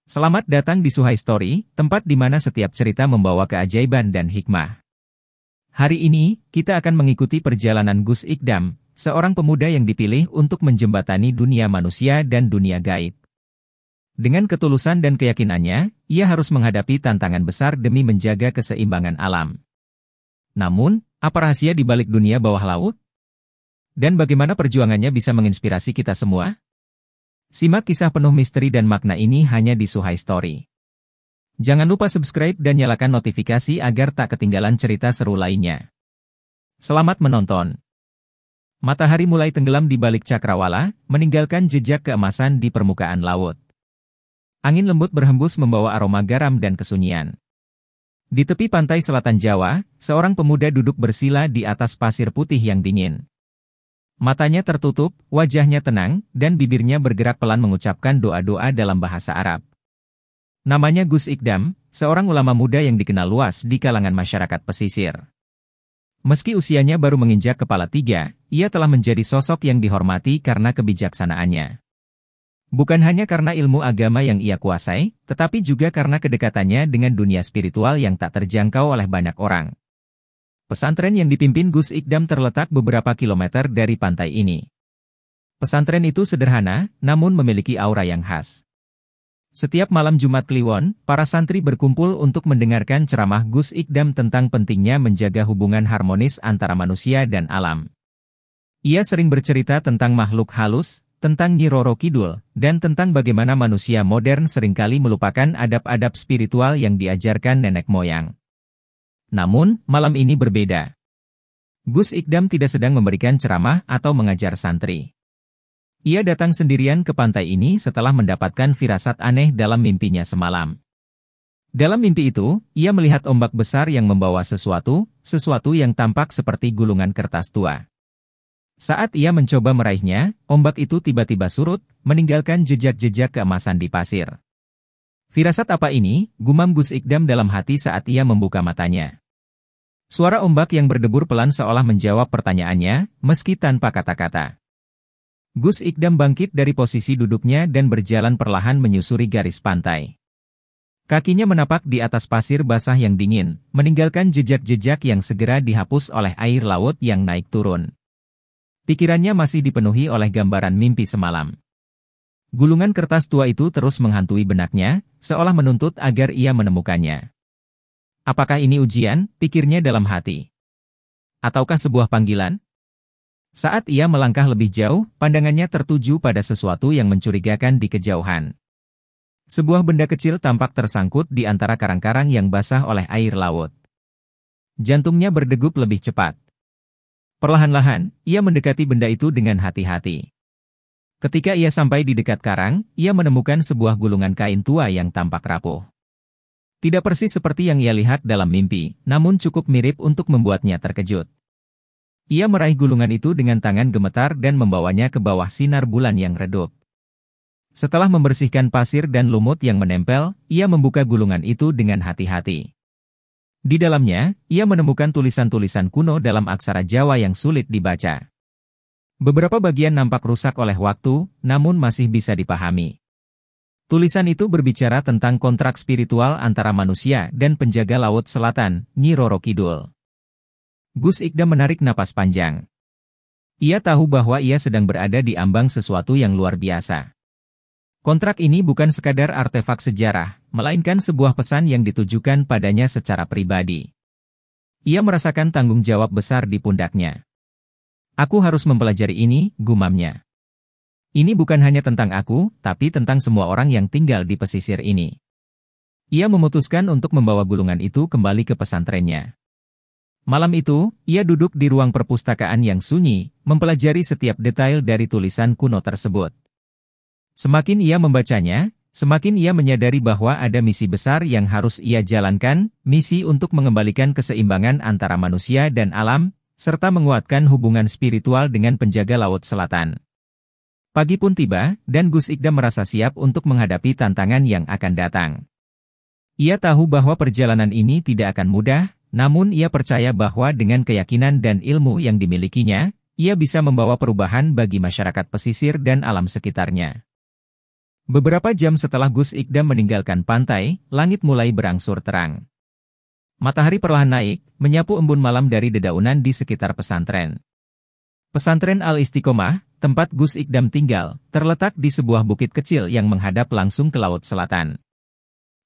Selamat datang di Suhai Story, tempat di mana setiap cerita membawa keajaiban dan hikmah. Hari ini, kita akan mengikuti perjalanan Gus Ikdam, seorang pemuda yang dipilih untuk menjembatani dunia manusia dan dunia gaib. Dengan ketulusan dan keyakinannya, ia harus menghadapi tantangan besar demi menjaga keseimbangan alam. Namun, apa rahasia di balik dunia bawah laut? Dan bagaimana perjuangannya bisa menginspirasi kita semua? Simak kisah penuh misteri dan makna ini hanya di Suhai Story. Jangan lupa subscribe dan nyalakan notifikasi agar tak ketinggalan cerita seru lainnya. Selamat menonton. Matahari mulai tenggelam di balik cakrawala, meninggalkan jejak keemasan di permukaan laut. Angin lembut berhembus membawa aroma garam dan kesunyian. Di tepi pantai selatan Jawa, seorang pemuda duduk bersila di atas pasir putih yang dingin. Matanya tertutup, wajahnya tenang, dan bibirnya bergerak pelan mengucapkan doa-doa dalam bahasa Arab. Namanya Gus Ikdam, seorang ulama muda yang dikenal luas di kalangan masyarakat pesisir. Meski usianya baru menginjak kepala 3, ia telah menjadi sosok yang dihormati karena kebijaksanaannya. Bukan hanya karena ilmu agama yang ia kuasai, tetapi juga karena kedekatannya dengan dunia spiritual yang tak terjangkau oleh banyak orang. Pesantren yang dipimpin Gus Ikdam terletak beberapa kilometer dari pantai ini. Pesantren itu sederhana, namun memiliki aura yang khas. Setiap malam Jumat Kliwon, para santri berkumpul untuk mendengarkan ceramah Gus Ikdam tentang pentingnya menjaga hubungan harmonis antara manusia dan alam. Ia sering bercerita tentang makhluk halus, tentang Nyi Roro Kidul, dan tentang bagaimana manusia modern seringkali melupakan adab-adab spiritual yang diajarkan nenek moyang. Namun, malam ini berbeda. Gus Ikdam tidak sedang memberikan ceramah atau mengajar santri. Ia datang sendirian ke pantai ini setelah mendapatkan firasat aneh dalam mimpinya semalam. Dalam mimpi itu, ia melihat ombak besar yang membawa sesuatu yang tampak seperti gulungan kertas tua. Saat ia mencoba meraihnya, ombak itu tiba-tiba surut, meninggalkan jejak-jejak keemasan di pasir. Firasat apa ini? Gumam Gus Ikdam dalam hati saat ia membuka matanya. Suara ombak yang berdebur pelan seolah menjawab pertanyaannya, meski tanpa kata-kata. Gus Ikdam bangkit dari posisi duduknya dan berjalan perlahan menyusuri garis pantai. Kakinya menapak di atas pasir basah yang dingin, meninggalkan jejak-jejak yang segera dihapus oleh air laut yang naik turun. Pikirannya masih dipenuhi oleh gambaran mimpi semalam. Gulungan kertas tua itu terus menghantui benaknya, seolah menuntut agar ia menemukannya. Apakah ini ujian, pikirnya dalam hati? Ataukah sebuah panggilan? Saat ia melangkah lebih jauh, pandangannya tertuju pada sesuatu yang mencurigakan di kejauhan. Sebuah benda kecil tampak tersangkut di antara karang-karang yang basah oleh air laut. Jantungnya berdegup lebih cepat. Perlahan-lahan, ia mendekati benda itu dengan hati-hati. Ketika ia sampai di dekat karang, ia menemukan sebuah gulungan kain tua yang tampak rapuh. Tidak persis seperti yang ia lihat dalam mimpi, namun cukup mirip untuk membuatnya terkejut. Ia meraih gulungan itu dengan tangan gemetar dan membawanya ke bawah sinar bulan yang redup. Setelah membersihkan pasir dan lumut yang menempel, ia membuka gulungan itu dengan hati-hati. Di dalamnya, ia menemukan tulisan-tulisan kuno dalam aksara Jawa yang sulit dibaca. Beberapa bagian nampak rusak oleh waktu, namun masih bisa dipahami. Tulisan itu berbicara tentang kontrak spiritual antara manusia dan penjaga laut selatan, Nyi Roro Kidul. Gus Ikdam menarik napas panjang. Ia tahu bahwa ia sedang berada di ambang sesuatu yang luar biasa. Kontrak ini bukan sekadar artefak sejarah, melainkan sebuah pesan yang ditujukan padanya secara pribadi. Ia merasakan tanggung jawab besar di pundaknya. Aku harus mempelajari ini, gumamnya. Ini bukan hanya tentang aku, tapi tentang semua orang yang tinggal di pesisir ini. Ia memutuskan untuk membawa gulungan itu kembali ke pesantrennya. Malam itu, ia duduk di ruang perpustakaan yang sunyi, mempelajari setiap detail dari tulisan kuno tersebut. Semakin ia membacanya, semakin ia menyadari bahwa ada misi besar yang harus ia jalankan, misi untuk mengembalikan keseimbangan antara manusia dan alam, serta menguatkan hubungan spiritual dengan penjaga laut selatan. Pagi pun tiba, dan Gus Ikdam merasa siap untuk menghadapi tantangan yang akan datang. Ia tahu bahwa perjalanan ini tidak akan mudah, namun ia percaya bahwa dengan keyakinan dan ilmu yang dimilikinya, ia bisa membawa perubahan bagi masyarakat pesisir dan alam sekitarnya. Beberapa jam setelah Gus Ikdam meninggalkan pantai, langit mulai berangsur terang. Matahari perlahan naik, menyapu embun malam dari dedaunan di sekitar pesantren. Pesantren Al-Istiqomah, tempat Gus Ikdam tinggal, terletak di sebuah bukit kecil yang menghadap langsung ke laut selatan.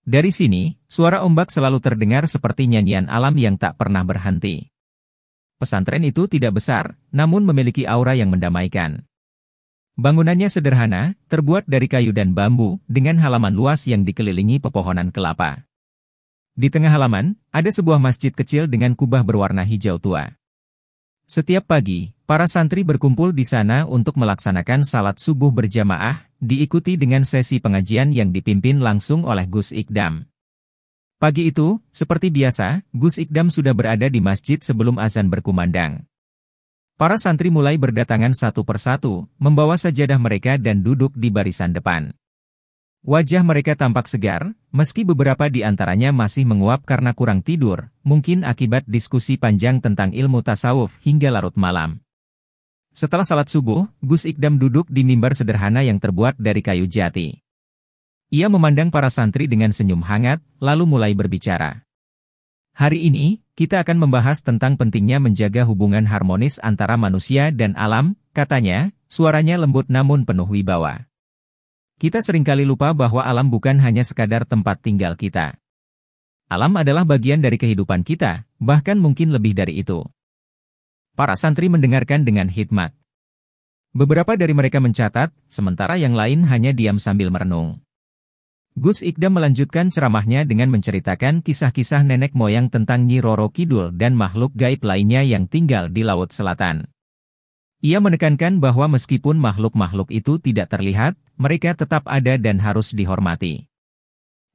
Dari sini, suara ombak selalu terdengar seperti nyanyian alam yang tak pernah berhenti. Pesantren itu tidak besar, namun memiliki aura yang mendamaikan. Bangunannya sederhana, terbuat dari kayu dan bambu, dengan halaman luas yang dikelilingi pepohonan kelapa. Di tengah halaman, ada sebuah masjid kecil dengan kubah berwarna hijau tua. Setiap pagi, para santri berkumpul di sana untuk melaksanakan salat subuh berjamaah, diikuti dengan sesi pengajian yang dipimpin langsung oleh Gus Ikdam. Pagi itu, seperti biasa, Gus Ikdam sudah berada di masjid sebelum azan berkumandang. Para santri mulai berdatangan satu persatu, membawa sajadah mereka dan duduk di barisan depan. Wajah mereka tampak segar, meski beberapa di antaranya masih menguap karena kurang tidur, mungkin akibat diskusi panjang tentang ilmu tasawuf hingga larut malam. Setelah salat subuh, Gus Ikdam duduk di mimbar sederhana yang terbuat dari kayu jati. Ia memandang para santri dengan senyum hangat, lalu mulai berbicara. Hari ini, kita akan membahas tentang pentingnya menjaga hubungan harmonis antara manusia dan alam, katanya, suaranya lembut namun penuh wibawa. Kita seringkali lupa bahwa alam bukan hanya sekadar tempat tinggal kita. Alam adalah bagian dari kehidupan kita, bahkan mungkin lebih dari itu. Para santri mendengarkan dengan hikmat. Beberapa dari mereka mencatat, sementara yang lain hanya diam sambil merenung. Gus Ikdam melanjutkan ceramahnya dengan menceritakan kisah-kisah nenek moyang tentang Nyi Roro Kidul dan makhluk gaib lainnya yang tinggal di Laut Selatan. Ia menekankan bahwa meskipun makhluk-makhluk itu tidak terlihat, mereka tetap ada dan harus dihormati.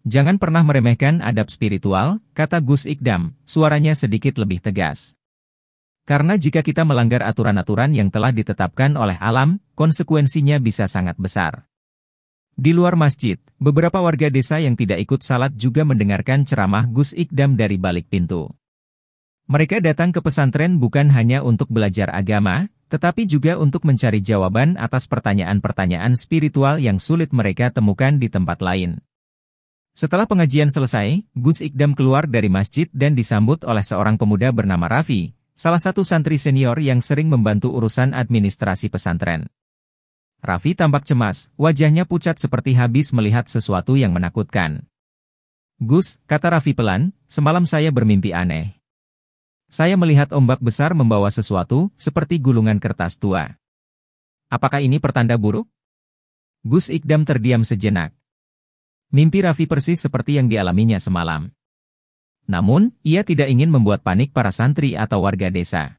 Jangan pernah meremehkan adab spiritual, kata Gus Ikdam, suaranya sedikit lebih tegas. Karena jika kita melanggar aturan-aturan yang telah ditetapkan oleh alam, konsekuensinya bisa sangat besar. Di luar masjid, beberapa warga desa yang tidak ikut salat juga mendengarkan ceramah Gus Ikdam dari balik pintu. Mereka datang ke pesantren bukan hanya untuk belajar agama, tetapi juga untuk mencari jawaban atas pertanyaan-pertanyaan spiritual yang sulit mereka temukan di tempat lain. Setelah pengajian selesai, Gus Ikdam keluar dari masjid dan disambut oleh seorang pemuda bernama Raffi, salah satu santri senior yang sering membantu urusan administrasi pesantren. Raffi tampak cemas, wajahnya pucat seperti habis melihat sesuatu yang menakutkan. Gus, kata Raffi pelan, semalam saya bermimpi aneh. Saya melihat ombak besar membawa sesuatu, seperti gulungan kertas tua. Apakah ini pertanda buruk? Gus Ikdam terdiam sejenak. Mimpi Raffi persis seperti yang dialaminya semalam. Namun, ia tidak ingin membuat panik para santri atau warga desa.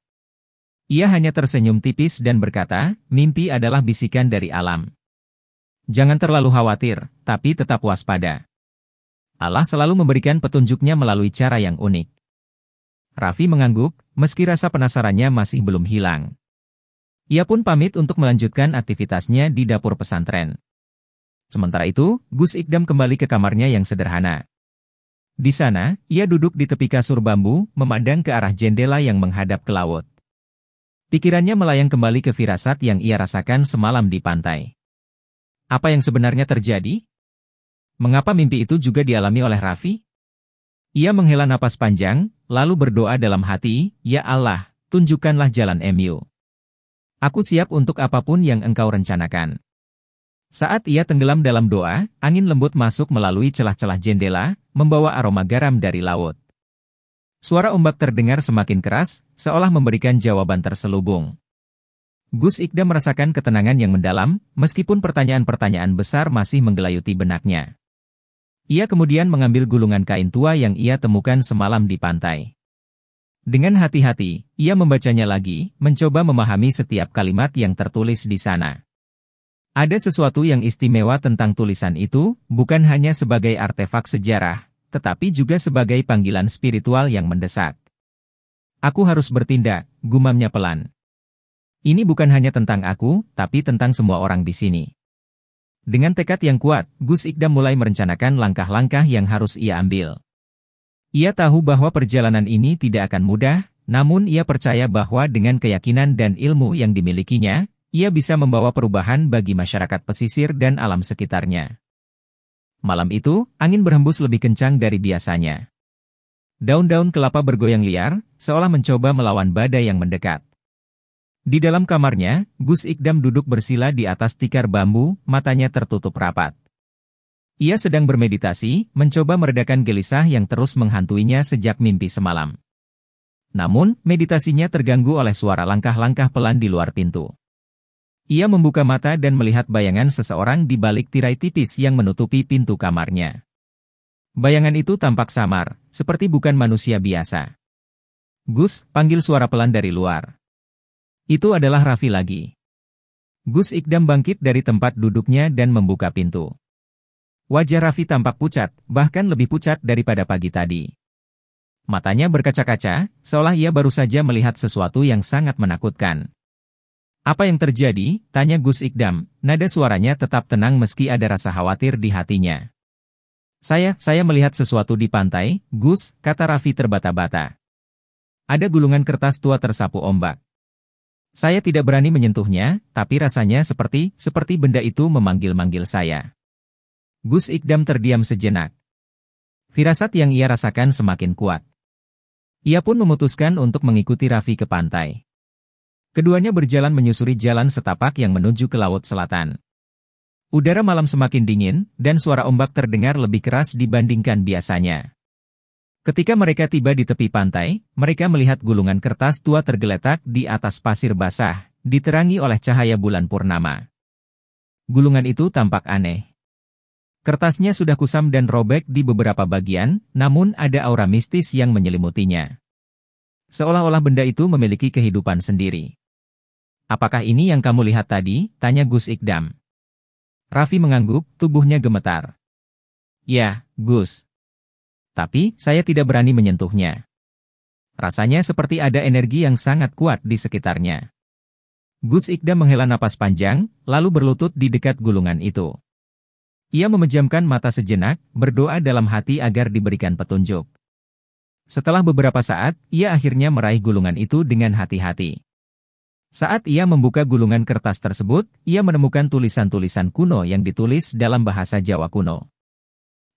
Ia hanya tersenyum tipis dan berkata, mimpi adalah bisikan dari alam. Jangan terlalu khawatir, tapi tetap waspada. Allah selalu memberikan petunjuknya melalui cara yang unik. Raffi mengangguk, meski rasa penasarannya masih belum hilang. Ia pun pamit untuk melanjutkan aktivitasnya di dapur pesantren. Sementara itu, Gus Ikdam kembali ke kamarnya yang sederhana. Di sana, ia duduk di tepi kasur bambu, memandang ke arah jendela yang menghadap ke laut. Pikirannya melayang kembali ke firasat yang ia rasakan semalam di pantai. Apa yang sebenarnya terjadi? Mengapa mimpi itu juga dialami oleh Raffi? Ia menghela napas panjang, lalu berdoa dalam hati, Ya Allah, tunjukkanlah jalan MU. Aku siap untuk apapun yang engkau rencanakan. Saat ia tenggelam dalam doa, angin lembut masuk melalui celah-celah jendela, membawa aroma garam dari laut. Suara ombak terdengar semakin keras, seolah memberikan jawaban terselubung. Gus Ikdam merasakan ketenangan yang mendalam, meskipun pertanyaan-pertanyaan besar masih menggelayuti benaknya. Ia kemudian mengambil gulungan kain tua yang ia temukan semalam di pantai. Dengan hati-hati, ia membacanya lagi, mencoba memahami setiap kalimat yang tertulis di sana. Ada sesuatu yang istimewa tentang tulisan itu, bukan hanya sebagai artefak sejarah, tetapi juga sebagai panggilan spiritual yang mendesak. Aku harus bertindak, gumamnya pelan. Ini bukan hanya tentang aku, tapi tentang semua orang di sini. Dengan tekad yang kuat, Gus Ikdam mulai merencanakan langkah-langkah yang harus ia ambil. Ia tahu bahwa perjalanan ini tidak akan mudah, namun ia percaya bahwa dengan keyakinan dan ilmu yang dimilikinya, Ia bisa membawa perubahan bagi masyarakat pesisir dan alam sekitarnya. Malam itu, angin berhembus lebih kencang dari biasanya. Daun-daun kelapa bergoyang liar, seolah mencoba melawan badai yang mendekat. Di dalam kamarnya, Gus Ikdam duduk bersila di atas tikar bambu, matanya tertutup rapat. Ia sedang bermeditasi, mencoba meredakan gelisah yang terus menghantuinya sejak mimpi semalam. Namun, meditasinya terganggu oleh suara langkah-langkah pelan di luar pintu. Ia membuka mata dan melihat bayangan seseorang di balik tirai tipis yang menutupi pintu kamarnya. Bayangan itu tampak samar, seperti bukan manusia biasa. "Gus," panggil suara pelan dari luar. Itu adalah Raffi lagi. Gus Ikdam bangkit dari tempat duduknya dan membuka pintu. Wajah Raffi tampak pucat, bahkan lebih pucat daripada pagi tadi. Matanya berkaca-kaca, seolah ia baru saja melihat sesuatu yang sangat menakutkan. "Apa yang terjadi?" tanya Gus Ikdam, nada suaranya tetap tenang meski ada rasa khawatir di hatinya. Saya melihat sesuatu di pantai, Gus," kata Raffi terbata-bata. "Ada gulungan kertas tua tersapu ombak. Saya tidak berani menyentuhnya, tapi rasanya seperti benda itu memanggil-manggil saya." Gus Ikdam terdiam sejenak. Firasat yang ia rasakan semakin kuat. Ia pun memutuskan untuk mengikuti Raffi ke pantai. Keduanya berjalan menyusuri jalan setapak yang menuju ke laut selatan. Udara malam semakin dingin, dan suara ombak terdengar lebih keras dibandingkan biasanya. Ketika mereka tiba di tepi pantai, mereka melihat gulungan kertas tua tergeletak di atas pasir basah, diterangi oleh cahaya bulan purnama. Gulungan itu tampak aneh. Kertasnya sudah kusam dan robek di beberapa bagian, namun ada aura mistis yang menyelimutinya. Seolah-olah benda itu memiliki kehidupan sendiri. "Apakah ini yang kamu lihat tadi?" tanya Gus Ikdam. Raffi mengangguk, tubuhnya gemetar. "Ya, Gus. Tapi, saya tidak berani menyentuhnya. Rasanya seperti ada energi yang sangat kuat di sekitarnya." Gus Ikdam menghela napas panjang, lalu berlutut di dekat gulungan itu. Ia memejamkan mata sejenak, berdoa dalam hati agar diberikan petunjuk. Setelah beberapa saat, ia akhirnya meraih gulungan itu dengan hati-hati. Saat ia membuka gulungan kertas tersebut, ia menemukan tulisan-tulisan kuno yang ditulis dalam bahasa Jawa kuno.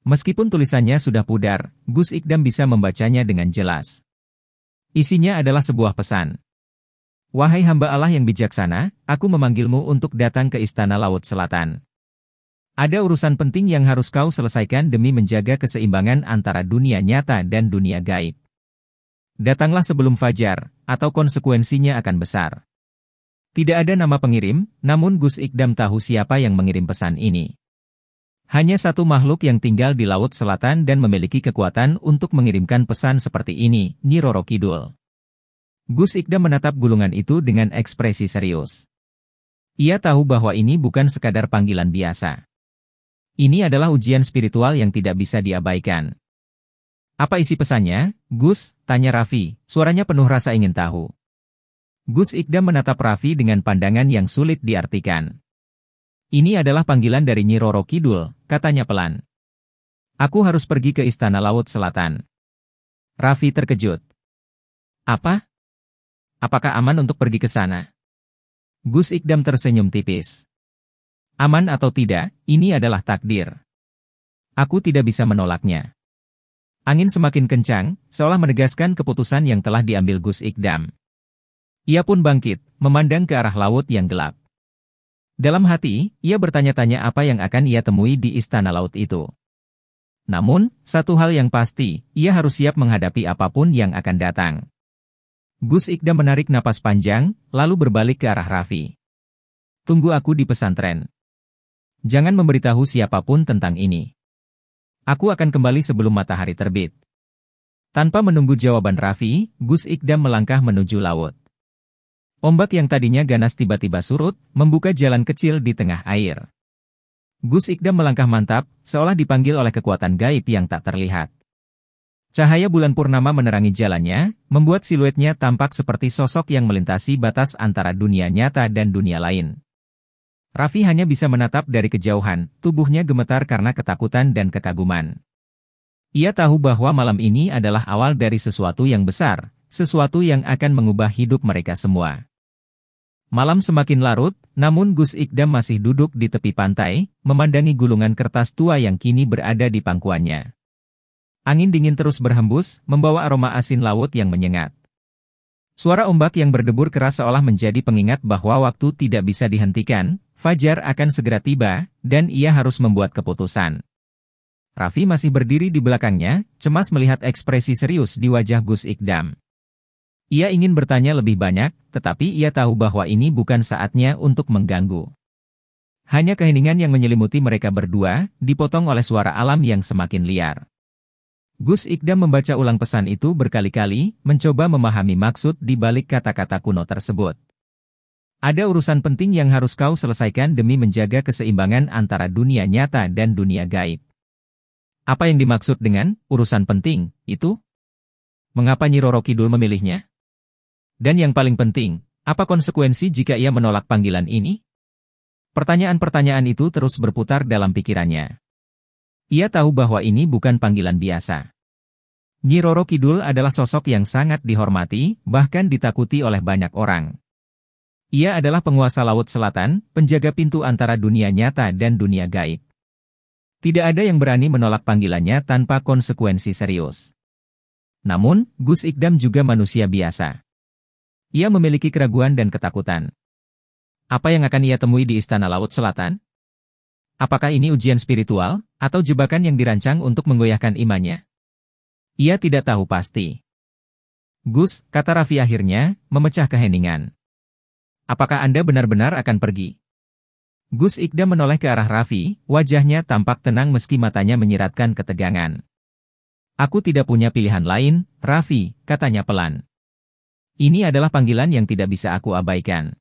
Meskipun tulisannya sudah pudar, Gus Ikdam bisa membacanya dengan jelas. Isinya adalah sebuah pesan. "Wahai hamba Allah yang bijaksana, aku memanggilmu untuk datang ke Istana Laut Selatan. Ada urusan penting yang harus kau selesaikan demi menjaga keseimbangan antara dunia nyata dan dunia gaib. Datanglah sebelum fajar, atau konsekuensinya akan besar." Tidak ada nama pengirim, namun Gus Ikdam tahu siapa yang mengirim pesan ini. Hanya satu makhluk yang tinggal di Laut Selatan dan memiliki kekuatan untuk mengirimkan pesan seperti ini, Nyi Roro Kidul. Gus Ikdam menatap gulungan itu dengan ekspresi serius. Ia tahu bahwa ini bukan sekadar panggilan biasa. Ini adalah ujian spiritual yang tidak bisa diabaikan. "Apa isi pesannya, Gus?" tanya Raffi, suaranya penuh rasa ingin tahu. Gus Ikdam menatap Raffi dengan pandangan yang sulit diartikan. "Ini adalah panggilan dari Nyi Roro Kidul," katanya pelan. "Aku harus pergi ke Istana Laut Selatan." Raffi terkejut. "Apa? Apakah aman untuk pergi ke sana?" Gus Ikdam tersenyum tipis. "Aman atau tidak, ini adalah takdir. Aku tidak bisa menolaknya." Angin semakin kencang, seolah menegaskan keputusan yang telah diambil Gus Ikdam. Ia pun bangkit, memandang ke arah laut yang gelap. Dalam hati, ia bertanya-tanya apa yang akan ia temui di Istana Laut itu. Namun, satu hal yang pasti, ia harus siap menghadapi apapun yang akan datang. Gus Ikdam menarik napas panjang, lalu berbalik ke arah Raffi. "Tunggu aku di pesantren. Jangan memberitahu siapapun tentang ini. Aku akan kembali sebelum matahari terbit." Tanpa menunggu jawaban Raffi, Gus Ikdam melangkah menuju laut. Ombak yang tadinya ganas tiba-tiba surut, membuka jalan kecil di tengah air. Gus Ikdam melangkah mantap, seolah dipanggil oleh kekuatan gaib yang tak terlihat. Cahaya bulan purnama menerangi jalannya, membuat siluetnya tampak seperti sosok yang melintasi batas antara dunia nyata dan dunia lain. Raffi hanya bisa menatap dari kejauhan, tubuhnya gemetar karena ketakutan dan kekaguman. Ia tahu bahwa malam ini adalah awal dari sesuatu yang besar, sesuatu yang akan mengubah hidup mereka semua. Malam semakin larut, namun Gus Ikdam masih duduk di tepi pantai, memandangi gulungan kertas tua yang kini berada di pangkuannya. Angin dingin terus berhembus, membawa aroma asin laut yang menyengat. Suara ombak yang berdebur keras seolah menjadi pengingat bahwa waktu tidak bisa dihentikan, fajar akan segera tiba, dan ia harus membuat keputusan. Raffi masih berdiri di belakangnya, cemas melihat ekspresi serius di wajah Gus Ikdam. Ia ingin bertanya lebih banyak, tetapi ia tahu bahwa ini bukan saatnya untuk mengganggu. Hanya keheningan yang menyelimuti mereka berdua, dipotong oleh suara alam yang semakin liar. Gus Ikdam membaca ulang pesan itu berkali-kali, mencoba memahami maksud di balik kata-kata kuno tersebut. Ada urusan penting yang harus kau selesaikan demi menjaga keseimbangan antara dunia nyata dan dunia gaib. Apa yang dimaksud dengan urusan penting itu? Mengapa Nyi Roro Kidul memilihnya? Dan yang paling penting, apa konsekuensi jika ia menolak panggilan ini? Pertanyaan-pertanyaan itu terus berputar dalam pikirannya. Ia tahu bahwa ini bukan panggilan biasa. Nyi Roro Kidul adalah sosok yang sangat dihormati, bahkan ditakuti oleh banyak orang. Ia adalah penguasa Laut Selatan, penjaga pintu antara dunia nyata dan dunia gaib. Tidak ada yang berani menolak panggilannya tanpa konsekuensi serius. Namun, Gus Ikdam juga manusia biasa. Ia memiliki keraguan dan ketakutan. Apa yang akan ia temui di Istana Laut Selatan? Apakah ini ujian spiritual, atau jebakan yang dirancang untuk menggoyahkan imannya? Ia tidak tahu pasti. Gus, kata Raffi akhirnya, memecah keheningan. Apakah Anda benar-benar akan pergi? Gus Ikdam menoleh ke arah Raffi, wajahnya tampak tenang meski matanya menyiratkan ketegangan. Aku tidak punya pilihan lain, Raffi, katanya pelan. Ini adalah panggilan yang tidak bisa aku abaikan.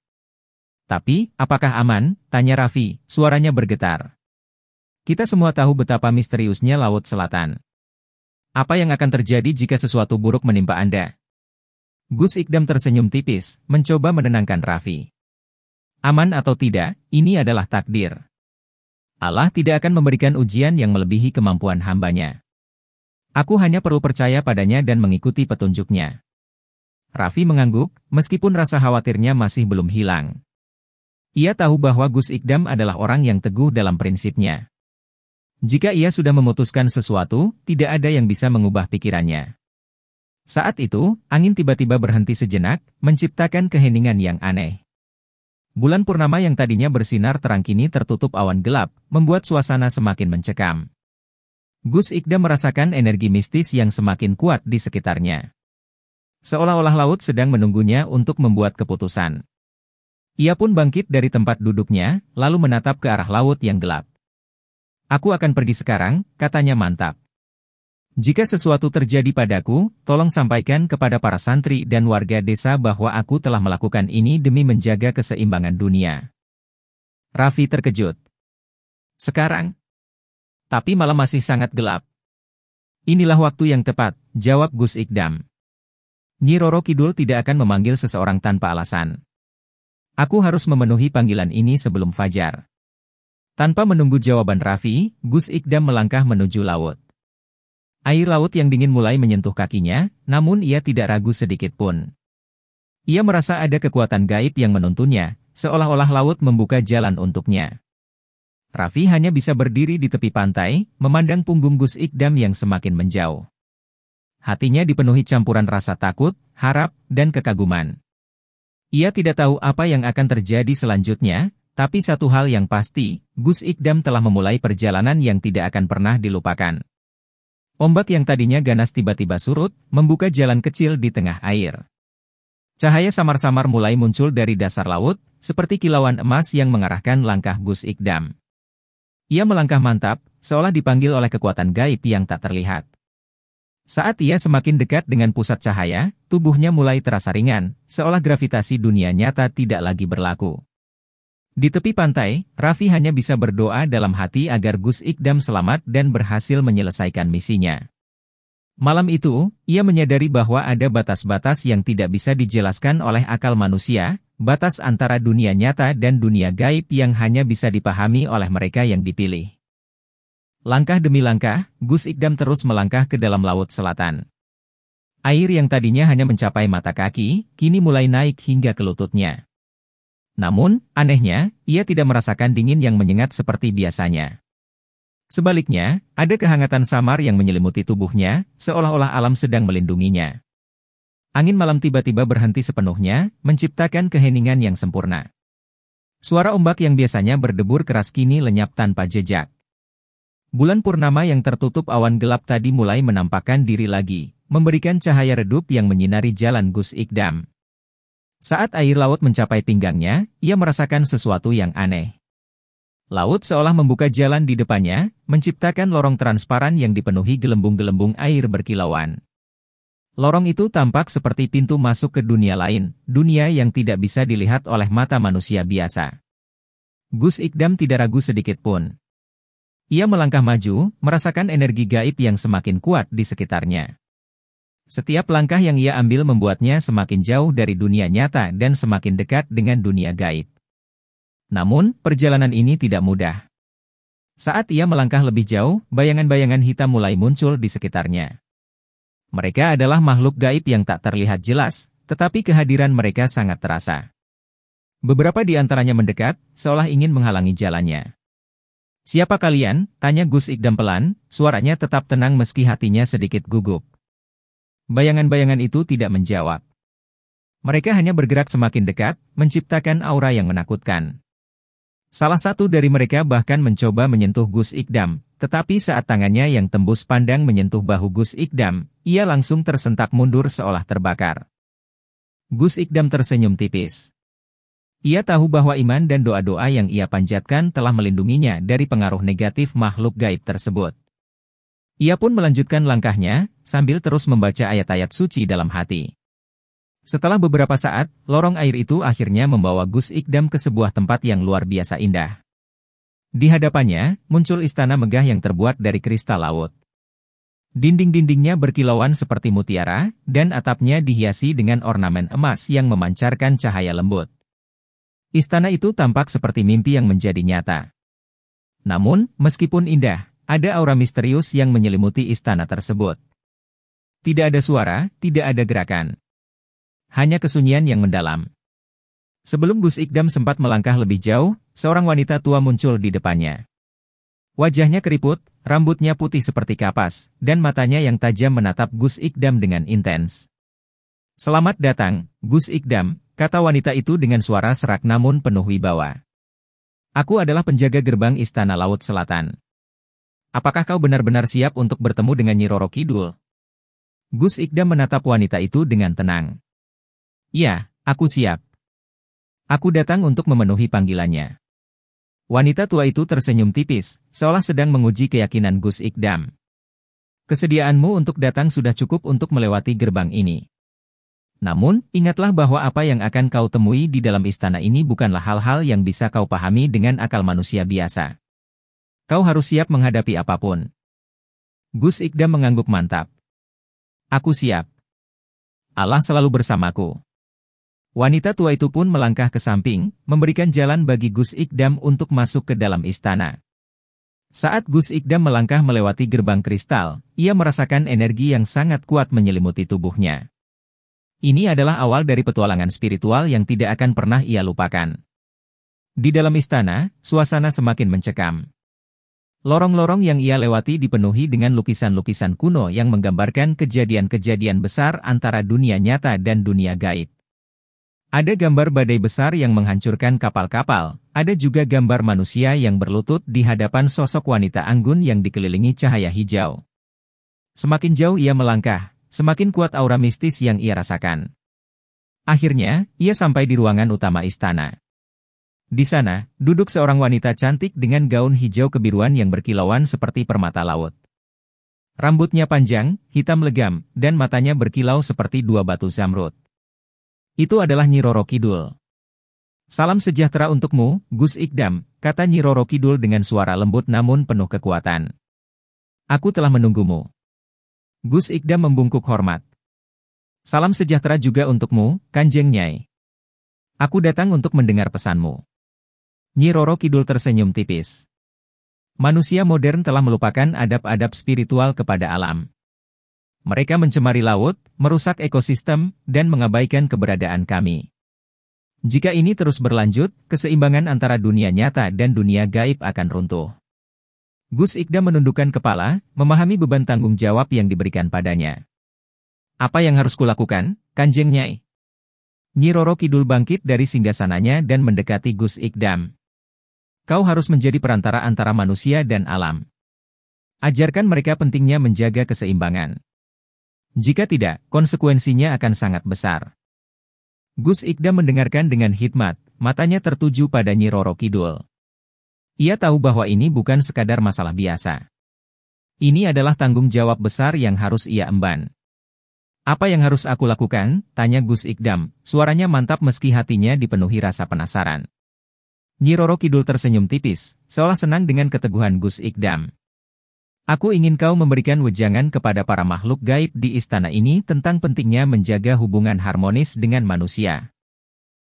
Tapi, apakah aman? Tanya Raffi, suaranya bergetar. Kita semua tahu betapa misteriusnya Laut Selatan. Apa yang akan terjadi jika sesuatu buruk menimpa Anda? Gus Ikdam tersenyum tipis, mencoba menenangkan Raffi. Aman atau tidak, ini adalah takdir. Allah tidak akan memberikan ujian yang melebihi kemampuan hambanya. Aku hanya perlu percaya padanya dan mengikuti petunjuknya. Raffi mengangguk, meskipun rasa khawatirnya masih belum hilang. Ia tahu bahwa Gus Ikdam adalah orang yang teguh dalam prinsipnya. Jika ia sudah memutuskan sesuatu, tidak ada yang bisa mengubah pikirannya. Saat itu, angin tiba-tiba berhenti sejenak, menciptakan keheningan yang aneh. Bulan purnama yang tadinya bersinar terang kini tertutup awan gelap, membuat suasana semakin mencekam. Gus Ikdam merasakan energi mistis yang semakin kuat di sekitarnya. Seolah-olah laut sedang menunggunya untuk membuat keputusan. Ia pun bangkit dari tempat duduknya, lalu menatap ke arah laut yang gelap. Aku akan pergi sekarang, katanya mantap. Jika sesuatu terjadi padaku, tolong sampaikan kepada para santri dan warga desa bahwa aku telah melakukan ini demi menjaga keseimbangan dunia. Raffi terkejut. Sekarang? Tapi malam masih sangat gelap. Inilah waktu yang tepat, jawab Gus Ikdam. Nyi Roro Kidul tidak akan memanggil seseorang tanpa alasan. Aku harus memenuhi panggilan ini sebelum fajar. Tanpa menunggu jawaban Raffi, Gus Ikdam melangkah menuju laut. Air laut yang dingin mulai menyentuh kakinya, namun ia tidak ragu sedikit pun. Ia merasa ada kekuatan gaib yang menuntunnya, seolah-olah laut membuka jalan untuknya. Raffi hanya bisa berdiri di tepi pantai, memandang punggung Gus Ikdam yang semakin menjauh. Hatinya dipenuhi campuran rasa takut, harap, dan kekaguman. Ia tidak tahu apa yang akan terjadi selanjutnya, tapi satu hal yang pasti, Gus Ikdam telah memulai perjalanan yang tidak akan pernah dilupakan. Ombak yang tadinya ganas tiba-tiba surut, membuka jalan kecil di tengah air. Cahaya samar-samar mulai muncul dari dasar laut, seperti kilauan emas yang mengarahkan langkah Gus Ikdam. Ia melangkah mantap, seolah dipanggil oleh kekuatan gaib yang tak terlihat. Saat ia semakin dekat dengan pusat cahaya, tubuhnya mulai terasa ringan, seolah gravitasi dunia nyata tidak lagi berlaku. Di tepi pantai, Raffi hanya bisa berdoa dalam hati agar Gus Ikdam selamat dan berhasil menyelesaikan misinya. Malam itu, ia menyadari bahwa ada batas-batas yang tidak bisa dijelaskan oleh akal manusia, batas antara dunia nyata dan dunia gaib yang hanya bisa dipahami oleh mereka yang dipilih. Langkah demi langkah, Gus Ikdam terus melangkah ke dalam Laut Selatan. Air yang tadinya hanya mencapai mata kaki, kini mulai naik hingga ke lututnya. Namun, anehnya, ia tidak merasakan dingin yang menyengat seperti biasanya. Sebaliknya, ada kehangatan samar yang menyelimuti tubuhnya, seolah-olah alam sedang melindunginya. Angin malam tiba-tiba berhenti sepenuhnya, menciptakan keheningan yang sempurna. Suara ombak yang biasanya berdebur keras kini lenyap tanpa jejak. Bulan purnama yang tertutup awan gelap tadi mulai menampakkan diri lagi, memberikan cahaya redup yang menyinari jalan Gus Ikdam. Saat air laut mencapai pinggangnya, ia merasakan sesuatu yang aneh. Laut seolah membuka jalan di depannya, menciptakan lorong transparan yang dipenuhi gelembung-gelembung air berkilauan. Lorong itu tampak seperti pintu masuk ke dunia lain, dunia yang tidak bisa dilihat oleh mata manusia biasa. Gus Ikdam tidak ragu sedikit pun. Ia melangkah maju, merasakan energi gaib yang semakin kuat di sekitarnya. Setiap langkah yang ia ambil membuatnya semakin jauh dari dunia nyata dan semakin dekat dengan dunia gaib. Namun, perjalanan ini tidak mudah. Saat ia melangkah lebih jauh, bayangan-bayangan hitam mulai muncul di sekitarnya. Mereka adalah makhluk gaib yang tak terlihat jelas, tetapi kehadiran mereka sangat terasa. Beberapa di antaranya mendekat, seolah ingin menghalangi jalannya. "Siapa kalian?" tanya Gus Ikdam pelan, suaranya tetap tenang meski hatinya sedikit gugup. Bayangan-bayangan itu tidak menjawab. Mereka hanya bergerak semakin dekat, menciptakan aura yang menakutkan. Salah satu dari mereka bahkan mencoba menyentuh Gus Ikdam, tetapi saat tangannya yang tembus pandang menyentuh bahu Gus Ikdam, ia langsung tersentak mundur seolah terbakar. Gus Ikdam tersenyum tipis. Ia tahu bahwa iman dan doa-doa yang ia panjatkan telah melindunginya dari pengaruh negatif makhluk gaib tersebut. Ia pun melanjutkan langkahnya, sambil terus membaca ayat-ayat suci dalam hati. Setelah beberapa saat, lorong air itu akhirnya membawa Gus Ikdam ke sebuah tempat yang luar biasa indah. Di hadapannya, muncul istana megah yang terbuat dari kristal laut. Dinding-dindingnya berkilauan seperti mutiara, dan atapnya dihiasi dengan ornamen emas yang memancarkan cahaya lembut. Istana itu tampak seperti mimpi yang menjadi nyata. Namun, meskipun indah, ada aura misterius yang menyelimuti istana tersebut. Tidak ada suara, tidak ada gerakan. Hanya kesunyian yang mendalam. Sebelum Gus Ikdam sempat melangkah lebih jauh, seorang wanita tua muncul di depannya. Wajahnya keriput, rambutnya putih seperti kapas, dan matanya yang tajam menatap Gus Ikdam dengan intens. "Selamat datang, Gus Ikdam," kata wanita itu dengan suara serak namun penuh wibawa. "Aku adalah penjaga gerbang Istana Laut Selatan. Apakah kau benar-benar siap untuk bertemu dengan Nyi Roro Kidul?" Gus Ikdam menatap wanita itu dengan tenang. "Ya, aku siap. Aku datang untuk memenuhi panggilannya." Wanita tua itu tersenyum tipis, seolah sedang menguji keyakinan Gus Ikdam. "Kesediaanmu untuk datang sudah cukup untuk melewati gerbang ini. Namun, ingatlah bahwa apa yang akan kau temui di dalam istana ini bukanlah hal-hal yang bisa kau pahami dengan akal manusia biasa. Kau harus siap menghadapi apapun." Gus Ikdam mengangguk mantap. "Aku siap. Allah selalu bersamaku." Wanita tua itu pun melangkah ke samping, memberikan jalan bagi Gus Ikdam untuk masuk ke dalam istana. Saat Gus Ikdam melangkah melewati gerbang kristal, ia merasakan energi yang sangat kuat menyelimuti tubuhnya. Ini adalah awal dari petualangan spiritual yang tidak akan pernah ia lupakan. Di dalam istana, suasana semakin mencekam. Lorong-lorong yang ia lewati dipenuhi dengan lukisan-lukisan kuno yang menggambarkan kejadian-kejadian besar antara dunia nyata dan dunia gaib. Ada gambar badai besar yang menghancurkan kapal-kapal, ada juga gambar manusia yang berlutut di hadapan sosok wanita anggun yang dikelilingi cahaya hijau. Semakin jauh ia melangkah, semakin kuat aura mistis yang ia rasakan. Akhirnya, ia sampai di ruangan utama istana. Di sana, duduk seorang wanita cantik dengan gaun hijau kebiruan yang berkilauan seperti permata laut. Rambutnya panjang, hitam legam, dan matanya berkilau seperti dua batu zamrud. Itu adalah Nyi Roro Kidul. "Salam sejahtera untukmu, Gus Ikdam," kata Nyi Roro Kidul dengan suara lembut namun penuh kekuatan. "Aku telah menunggumu." Gus Ikdam membungkuk hormat. "Salam sejahtera juga untukmu, Kanjeng Nyai. Aku datang untuk mendengar pesanmu." Nyi Roro Kidul tersenyum tipis. Manusia modern telah melupakan adab-adab spiritual kepada alam. Mereka mencemari laut, merusak ekosistem, dan mengabaikan keberadaan kami. Jika ini terus berlanjut, keseimbangan antara dunia nyata dan dunia gaib akan runtuh. Gus Ikdam menundukkan kepala, memahami beban tanggung jawab yang diberikan padanya. Apa yang harus kulakukan, Kanjeng Nyai? Nyi Roro Kidul bangkit dari singgasananya dan mendekati Gus Ikdam. Kau harus menjadi perantara antara manusia dan alam. Ajarkan mereka pentingnya menjaga keseimbangan. Jika tidak, konsekuensinya akan sangat besar. Gus Ikdam mendengarkan dengan hikmat, matanya tertuju pada Nyi Roro Kidul. Ia tahu bahwa ini bukan sekadar masalah biasa. Ini adalah tanggung jawab besar yang harus ia emban. Apa yang harus aku lakukan? Tanya Gus Ikdam, suaranya mantap meski hatinya dipenuhi rasa penasaran. Nyi Roro Kidul tersenyum tipis, seolah senang dengan keteguhan Gus Ikdam. Aku ingin kau memberikan wejangan kepada para makhluk gaib di istana ini tentang pentingnya menjaga hubungan harmonis dengan manusia.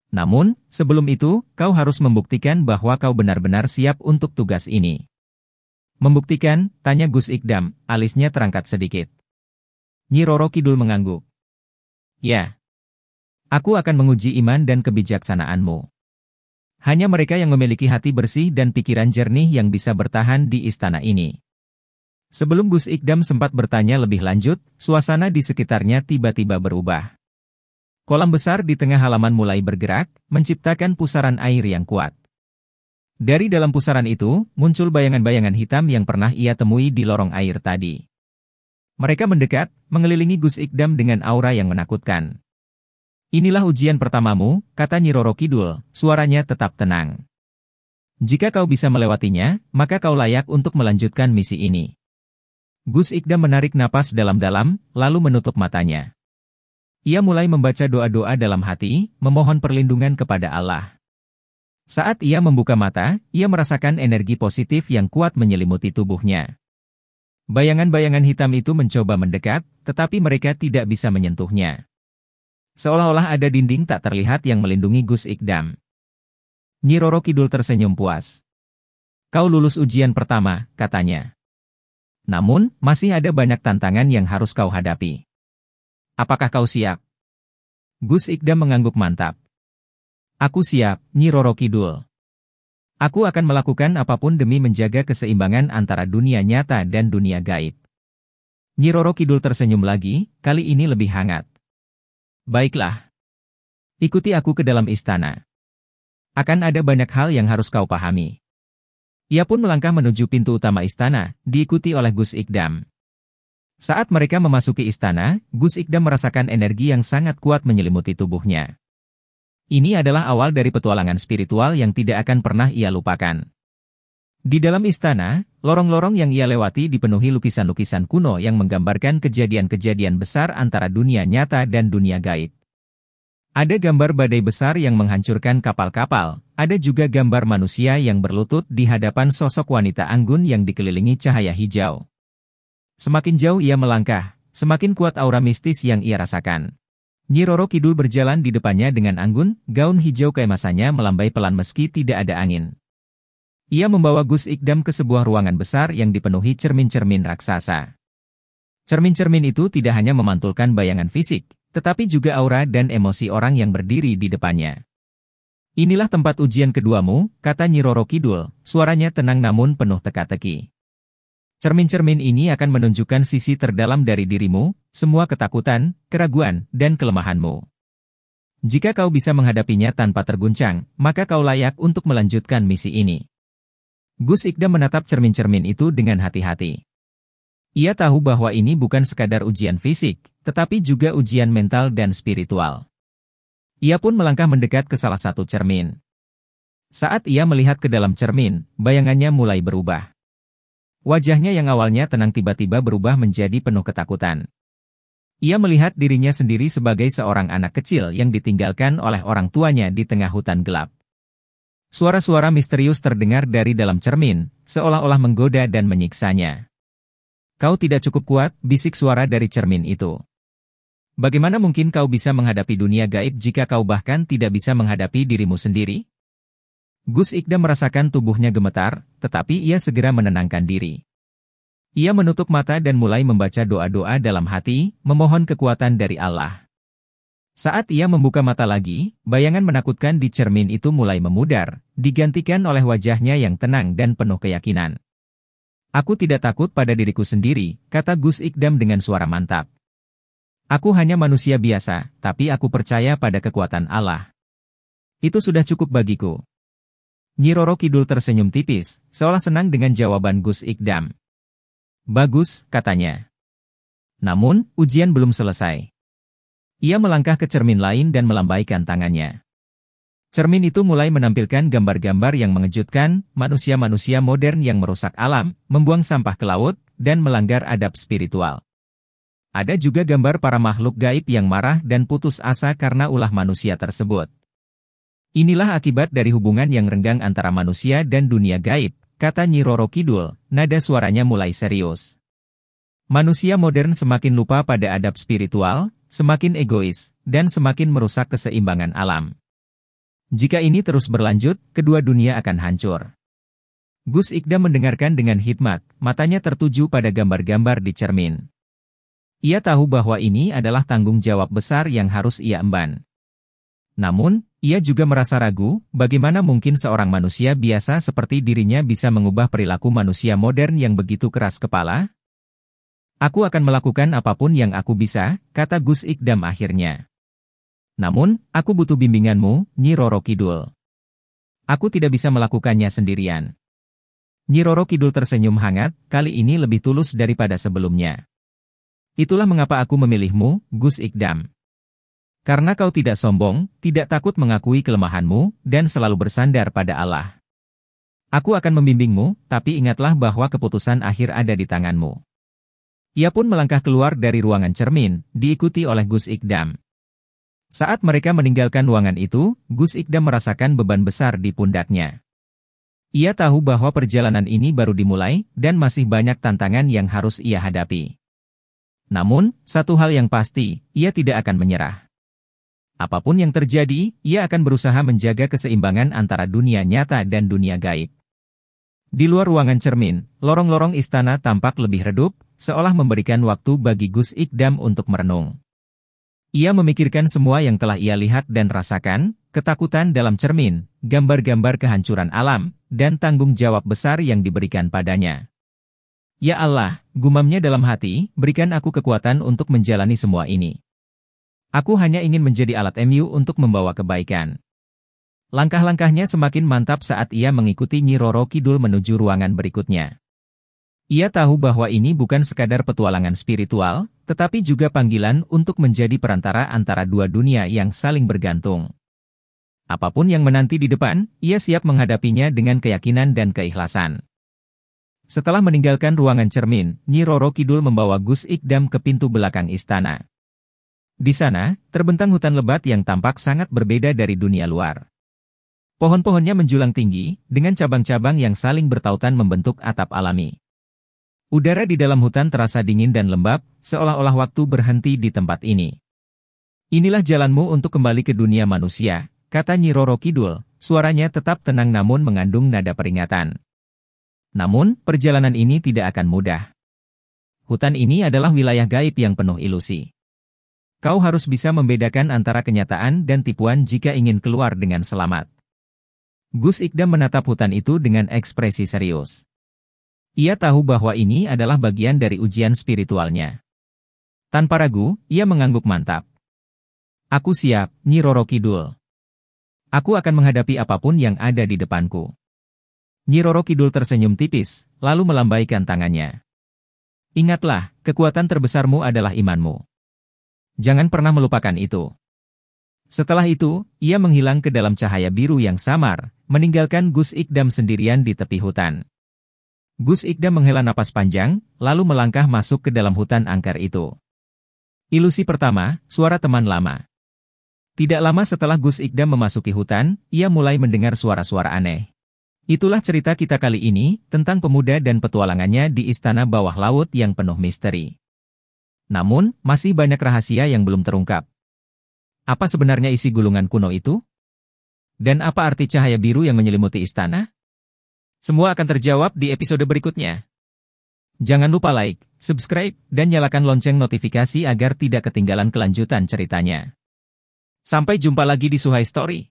Namun, sebelum itu, kau harus membuktikan bahwa kau benar-benar siap untuk tugas ini. Membuktikan? Tanya Gus Ikdam, alisnya terangkat sedikit. Nyi Roro Kidul mengangguk. Ya. Aku akan menguji iman dan kebijaksanaanmu. Hanya mereka yang memiliki hati bersih dan pikiran jernih yang bisa bertahan di istana ini. Sebelum Gus Ikdam sempat bertanya lebih lanjut, suasana di sekitarnya tiba-tiba berubah. Kolam besar di tengah halaman mulai bergerak, menciptakan pusaran air yang kuat. Dari dalam pusaran itu, muncul bayangan-bayangan hitam yang pernah ia temui di lorong air tadi. Mereka mendekat, mengelilingi Gus Ikdam dengan aura yang menakutkan. Inilah ujian pertamamu, kata Nyi Roro Kidul, suaranya tetap tenang. Jika kau bisa melewatinya, maka kau layak untuk melanjutkan misi ini. Gus Ikdam menarik napas dalam-dalam, lalu menutup matanya. Ia mulai membaca doa-doa dalam hati, memohon perlindungan kepada Allah. Saat ia membuka mata, ia merasakan energi positif yang kuat menyelimuti tubuhnya. Bayangan-bayangan hitam itu mencoba mendekat, tetapi mereka tidak bisa menyentuhnya. Seolah-olah ada dinding tak terlihat yang melindungi Gus Ikdam. Nyi Roro Kidul tersenyum puas. Kau lulus ujian pertama, katanya. Namun, masih ada banyak tantangan yang harus kau hadapi. Apakah kau siap? Gus Ikdam mengangguk mantap. Aku siap, Nyi Roro Kidul. Aku akan melakukan apapun demi menjaga keseimbangan antara dunia nyata dan dunia gaib. Nyi Roro Kidul tersenyum lagi, kali ini lebih hangat. Baiklah. Ikuti aku ke dalam istana. Akan ada banyak hal yang harus kau pahami. Ia pun melangkah menuju pintu utama istana, diikuti oleh Gus Ikdam. Saat mereka memasuki istana, Gus Ikdam merasakan energi yang sangat kuat menyelimuti tubuhnya. Ini adalah awal dari petualangan spiritual yang tidak akan pernah ia lupakan. Di dalam istana, lorong-lorong yang ia lewati dipenuhi lukisan-lukisan kuno yang menggambarkan kejadian-kejadian besar antara dunia nyata dan dunia gaib. Ada gambar badai besar yang menghancurkan kapal-kapal, ada juga gambar manusia yang berlutut di hadapan sosok wanita anggun yang dikelilingi cahaya hijau. Semakin jauh ia melangkah, semakin kuat aura mistis yang ia rasakan. Nyi Roro Kidul berjalan di depannya dengan anggun, gaun hijau keemasannya melambai pelan meski tidak ada angin. Ia membawa Gus Ikdam ke sebuah ruangan besar yang dipenuhi cermin-cermin raksasa. Cermin-cermin itu tidak hanya memantulkan bayangan fisik, tetapi juga aura dan emosi orang yang berdiri di depannya. Inilah tempat ujian keduamu, kata Nyi Roro Kidul, suaranya tenang namun penuh teka-teki. Cermin-cermin ini akan menunjukkan sisi terdalam dari dirimu, semua ketakutan, keraguan, dan kelemahanmu. Jika kau bisa menghadapinya tanpa terguncang, maka kau layak untuk melanjutkan misi ini. Gus Ikdam menatap cermin-cermin itu dengan hati-hati. Ia tahu bahwa ini bukan sekadar ujian fisik, tetapi juga ujian mental dan spiritual. Ia pun melangkah mendekat ke salah satu cermin. Saat ia melihat ke dalam cermin, bayangannya mulai berubah. Wajahnya yang awalnya tenang tiba-tiba berubah menjadi penuh ketakutan. Ia melihat dirinya sendiri sebagai seorang anak kecil yang ditinggalkan oleh orang tuanya di tengah hutan gelap. Suara-suara misterius terdengar dari dalam cermin, seolah-olah menggoda dan menyiksanya. Kau tidak cukup kuat, bisik suara dari cermin itu. Bagaimana mungkin kau bisa menghadapi dunia gaib jika kau bahkan tidak bisa menghadapi dirimu sendiri? Gus Ikdam merasakan tubuhnya gemetar, tetapi ia segera menenangkan diri. Ia menutup mata dan mulai membaca doa-doa dalam hati, memohon kekuatan dari Allah. Saat ia membuka mata lagi, bayangan menakutkan di cermin itu mulai memudar, digantikan oleh wajahnya yang tenang dan penuh keyakinan. Aku tidak takut pada diriku sendiri, kata Gus Ikdam dengan suara mantap. Aku hanya manusia biasa, tapi aku percaya pada kekuatan Allah. Itu sudah cukup bagiku. Nyi Roro Kidul tersenyum tipis, seolah senang dengan jawaban Gus Ikdam. Bagus, katanya. Namun, ujian belum selesai. Ia melangkah ke cermin lain dan melambaikan tangannya. Cermin itu mulai menampilkan gambar-gambar yang mengejutkan, manusia-manusia modern yang merusak alam, membuang sampah ke laut, dan melanggar adab spiritual. Ada juga gambar para makhluk gaib yang marah dan putus asa karena ulah manusia tersebut. Inilah akibat dari hubungan yang renggang antara manusia dan dunia gaib, kata Nyi Roro Kidul, nada suaranya mulai serius. Manusia modern semakin lupa pada adab spiritual, semakin egois, dan semakin merusak keseimbangan alam. Jika ini terus berlanjut, kedua dunia akan hancur. Gus Ikdam mendengarkan dengan hikmat, matanya tertuju pada gambar-gambar di cermin. Ia tahu bahwa ini adalah tanggung jawab besar yang harus ia emban. Namun, ia juga merasa ragu, bagaimana mungkin seorang manusia biasa seperti dirinya bisa mengubah perilaku manusia modern yang begitu keras kepala? Aku akan melakukan apapun yang aku bisa, kata Gus Ikdam akhirnya. Namun, aku butuh bimbinganmu, Nyi Roro Kidul. Aku tidak bisa melakukannya sendirian. Nyi Roro Kidul tersenyum hangat, kali ini lebih tulus daripada sebelumnya. Itulah mengapa aku memilihmu, Gus Ikdam. Karena kau tidak sombong, tidak takut mengakui kelemahanmu, dan selalu bersandar pada Allah. Aku akan membimbingmu, tapi ingatlah bahwa keputusan akhir ada di tanganmu. Ia pun melangkah keluar dari ruangan cermin, diikuti oleh Gus Ikdam. Saat mereka meninggalkan ruangan itu, Gus Ikdam merasakan beban besar di pundaknya. Ia tahu bahwa perjalanan ini baru dimulai, dan masih banyak tantangan yang harus ia hadapi. Namun, satu hal yang pasti, ia tidak akan menyerah. Apapun yang terjadi, ia akan berusaha menjaga keseimbangan antara dunia nyata dan dunia gaib. Di luar ruangan cermin, lorong-lorong istana tampak lebih redup, seolah memberikan waktu bagi Gus Ikdam untuk merenung. Ia memikirkan semua yang telah ia lihat dan rasakan, ketakutan dalam cermin, gambar-gambar kehancuran alam, dan tanggung jawab besar yang diberikan padanya. Ya Allah, gumamnya dalam hati, berikan aku kekuatan untuk menjalani semua ini. Aku hanya ingin menjadi alat MU untuk membawa kebaikan. Langkah-langkahnya semakin mantap saat ia mengikuti Nyi Roro Kidul menuju ruangan berikutnya. Ia tahu bahwa ini bukan sekadar petualangan spiritual, tetapi juga panggilan untuk menjadi perantara antara dua dunia yang saling bergantung. Apapun yang menanti di depan, ia siap menghadapinya dengan keyakinan dan keikhlasan. Setelah meninggalkan ruangan cermin, Nyi Roro Kidul membawa Gus Ikdam ke pintu belakang istana. Di sana, terbentang hutan lebat yang tampak sangat berbeda dari dunia luar. Pohon-pohonnya menjulang tinggi, dengan cabang-cabang yang saling bertautan membentuk atap alami. Udara di dalam hutan terasa dingin dan lembab, seolah-olah waktu berhenti di tempat ini. Inilah jalanmu untuk kembali ke dunia manusia, kata Nyi Roro Kidul, suaranya tetap tenang namun mengandung nada peringatan. Namun, perjalanan ini tidak akan mudah. Hutan ini adalah wilayah gaib yang penuh ilusi. Kau harus bisa membedakan antara kenyataan dan tipuan jika ingin keluar dengan selamat. Gus Ikdam menatap hutan itu dengan ekspresi serius. Ia tahu bahwa ini adalah bagian dari ujian spiritualnya. Tanpa ragu, ia mengangguk mantap. Aku siap, Nyi Roro Kidul. Aku akan menghadapi apapun yang ada di depanku. Nyi Roro Kidul tersenyum tipis, lalu melambaikan tangannya. Ingatlah, kekuatan terbesarmu adalah imanmu. Jangan pernah melupakan itu. Setelah itu, ia menghilang ke dalam cahaya biru yang samar, meninggalkan Gus Ikdam sendirian di tepi hutan. Gus Ikdam menghela napas panjang, lalu melangkah masuk ke dalam hutan angker itu. Ilusi pertama, suara teman lama. Tidak lama setelah Gus Ikdam memasuki hutan, ia mulai mendengar suara-suara aneh. Itulah cerita kita kali ini, tentang pemuda dan petualangannya di istana bawah laut yang penuh misteri. Namun, masih banyak rahasia yang belum terungkap. Apa sebenarnya isi gulungan kuno itu? Dan apa arti cahaya biru yang menyelimuti istana? Semua akan terjawab di episode berikutnya. Jangan lupa like, subscribe, dan nyalakan lonceng notifikasi agar tidak ketinggalan kelanjutan ceritanya. Sampai jumpa lagi di Suhai Story.